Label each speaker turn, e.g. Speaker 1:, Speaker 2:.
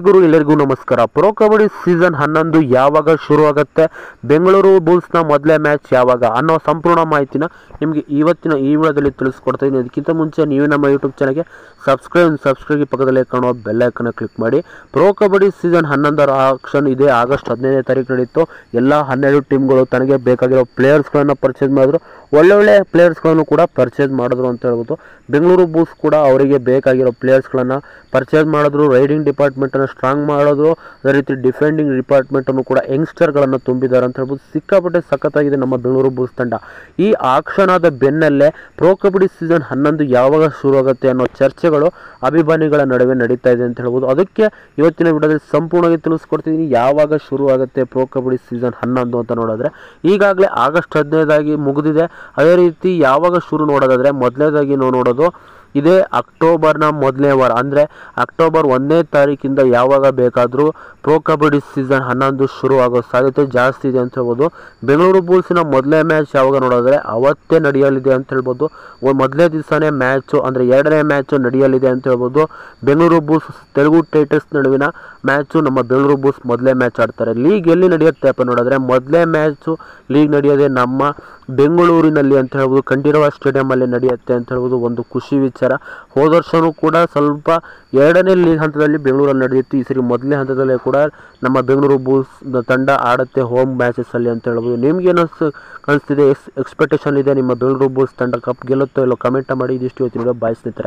Speaker 1: ಗುರು ಎಲ್ಲರಿಗೂ ನಮಸ್ಕಾರ. Pro kabaddi season 11 ಯಾವಾಗ ಶುರು ಆಗುತ್ತೆ, ಬೆಂಗಳೂರು ಬುಲ್ಸ್ನ ಮೊದಲೇ ಮ್ಯಾಚ್ ಯಾವಾಗ ಅನ್ನೋ ಸಂಪೂರ್ಣ ಮಾಹಿತಿನ ನಿಮಗೆ ಇವತ್ತಿನ ಈ ವಿಡಿಯೋದಲ್ಲಿ ತಿಳಿಸ್ಕೊಡ್ತಾ ಇದ್ದೀನಿ. ಅದಕ್ಕಿಂತ ಮುಂಚೆ ನೀವು ನಮ್ಮ ಯೂಟ್ಯೂಬ್ ಚಾನಲ್ಗೆ ಸಬ್ಸ್ಕ್ರೈಬ್ ಪಕ್ಕದಲ್ಲೇ ಕಾಣುವ ಬೆಲ್ ಐಕನ್ ಕ್ಲಿಕ್ ಮಾಡಿ. ಪ್ರೋ ಕಬಡ್ಡಿ ಸೀಸನ್ 11 ಆಕ್ಷನ್ ಇದೆ ಆಗಸ್ಟ್ 15ನೇ ತಾರೀಕು ನಡೆಯಿತು. ಎಲ್ಲ 12 ಟೀಮ್ಗಳು ತನಗೆ ಬೇಕಾಗಿರೋ ಪ್ಲೇಯರ್ಸ್ಗಳನ್ನು ಪರ್ಚೇಸ್ ಮಾಡಿದ್ರು, ಒಳ್ಳೊಳ್ಳೆ ಪ್ಲೇಯರ್ಸ್ಗಳನ್ನು ಕೂಡ ಪರ್ಚೇಸ್ ಮಾಡಿದ್ರು ಅಂತ ಹೇಳ್ಬೋದು. ಬೆಂಗಳೂರು ಬುಲ್ಸ್ ಕೂಡ ಅವರಿಗೆ ಬೇಕಾಗಿರೋ ಪ್ಲೇಯರ್ಸ್ಗಳನ್ನು ಪರ್ಚೇಸ್ ಮಾಡಿದ್ರು. ರೈಡಿಂಗ್ ಡಿಪಾರ್ಟ್ಮೆಂಟನ್ನು ಸ್ಟ್ರಾಂಗ್ ಮಾಡೋದು, ಅದೇ ರೀತಿ ಡಿಫೆಂಡಿಂಗ್ ಡಿಪಾರ್ಟ್ಮೆಂಟನ್ನು ಕೂಡ ಯಂಗ್ಸ್ಟರ್ಗಳನ್ನು ತುಂಬಿದ್ದಾರೆ ಅಂತ ಹೇಳ್ಬೋದು. ಸಿಕ್ಕಾಪಟ್ಟೆ ಸಖತ್ತಾಗಿದೆ ನಮ್ಮ ಬೆಂಗಳೂರು ಬುಲ್ಸ್ ತಂಡ. ಈ ಆಕ್ಷನ್ ಆದ ಬೆನ್ನಲ್ಲೇ ಪ್ರೋ ಕಬಡ್ಡಿ ಸೀಸನ್ 11 ಯಾವಾಗ ಶುರು ಆಗುತ್ತೆ ಅನ್ನೋ ಚರ್ಚೆಗಳು ಅಭಿಮಾನಿಗಳ ನಡುವೆ ನಡೀತಾ ಇದೆ ಅಂತ ಹೇಳ್ಬೋದು. ಅದಕ್ಕೆ ಇವತ್ತಿನ ವಿಡಿಯೋದಲ್ಲಿ ಸಂಪೂರ್ಣವಾಗಿ ತಿಳಿಸ್ಕೊಡ್ತಿದ್ದೀನಿ ಯಾವಾಗ ಶುರು ಆಗುತ್ತೆ ಪ್ರೋ ಕಬಡ್ಡಿ ಸೀಸನ್ 11 ಅಂತ ನೋಡಿದ್ರೆ. ಈಗಾಗಲೇ ಆಗಸ್ಟ್ 15 ಮುಗಿದಿದೆ. ಅದೇ ರೀತಿ ಯಾವಾಗ ಶುರು ನೋಡೋದಾದರೆ ಮೊದಲನೇದಾಗಿ ನಾವು ನೋಡೋದು ಇದೇ ಅಕ್ಟೋಬರ್ನ ಮೊದಲನೇ ವಾರ, ಅಂದರೆ ಅಕ್ಟೋಬರ್ 1ನೇ ತಾರೀಕಿಂದ ಯಾವಾಗ ಬೇಕಾದರೂ ಪ್ರೋ ಕಬಡ್ಡಿ ಸೀಸನ್ 11 ಶುರು ಆಗೋ ಸಾಧ್ಯತೆ ಜಾಸ್ತಿ ಇದೆ ಅಂತ ಹೇಳ್ಬೋದು. ಬೆಂಗಳೂರು ಬುಲ್ಸ್ನ ಮೊದಲನೇ ಮ್ಯಾಚ್ ಯಾವಾಗ ನೋಡೋದ್ರೆ ಅವತ್ತೇ ನಡೆಯಲಿದೆ ಅಂತ ಹೇಳ್ಬೋದು. ಮೊದಲನೇ ದಿವಸನೇ ಮ್ಯಾಚು, ಅಂದರೆ ಎರಡನೇ ಮ್ಯಾಚು ನಡೆಯಲಿದೆ ಅಂತ ಹೇಳ್ಬೋದು. ಬೆಂಗಳೂರು ಬುಲ್ಸ್ ತೆಲುಗು ಟೈಟನ್ಸ್ ನಡುವಿನ ಮ್ಯಾಚು ನಮ್ಮ ಬೆಂಗಳೂರು ಬುಲ್ಸ್ ಮೊದಲೇ ಮ್ಯಾಚ್ ಆಡ್ತಾರೆ. ಲೀಗ್ ಎಲ್ಲಿ ನಡೆಯುತ್ತೆ ಅಪ್ಪ ನೋಡಿದ್ರೆ ಮೊದಲೇ ಮ್ಯಾಚು ಲೀಗ್ ನಡೆಯೋದೇ ನಮ್ಮ ಬೆಂಗಳೂರಿನಲ್ಲಿ ಅಂತ ಹೇಳ್ಬೋದು. ಕಂಠೀರವ ಸ್ಟೇಡಿಯಮಲ್ಲಿ ನಡೆಯುತ್ತೆ ಅಂತ ಹೇಳ್ಬೋದು. ಒಂದು ಖುಷಿ ವಿಚಾರ. ಹೋದ ವರ್ಷವೂ ಕೂಡ ಸ್ವಲ್ಪ ಎರಡನೇ ಲೀಗ್ ಹಂತದಲ್ಲಿ ಬೆಂಗಳೂರಲ್ಲಿ ನಡೆದಿತ್ತು. ಈ ಸರಿ ಮೊದಲನೇ ಹಂತದಲ್ಲೇ ಕೂಡ ನಮ್ಮ ಬೆಂಗಳೂರು ಬುಲ್ಸ್ ತಂಡ ಆಡುತ್ತೆ ಹೋಮ್ ಮ್ಯಾಚಸ್ಸಲ್ಲಿ ಅಂತ ಹೇಳ್ಬೋದು. ನಿಮ್ಗೇನು ಅನಿಸ್ತಿದೆ, ಎಕ್ಸ್ಪೆಕ್ಟೇಷನ್ ಇದೆ ನಿಮ್ಮ ಬೆಂಗಳೂರು ಬುಲ್ಸ್ ತಂಡ ಕಪ್ ಗೆಲ್ಲುತ್ತೋ ಇಲ್ಲೋ ಕಮೆಂಟ್ ಮಾಡಿ. ಇದಿಷ್ಟು ಇವತ್ತಿನ ಬಾಯ್ ಸ್ನೇಹಿತರೆ.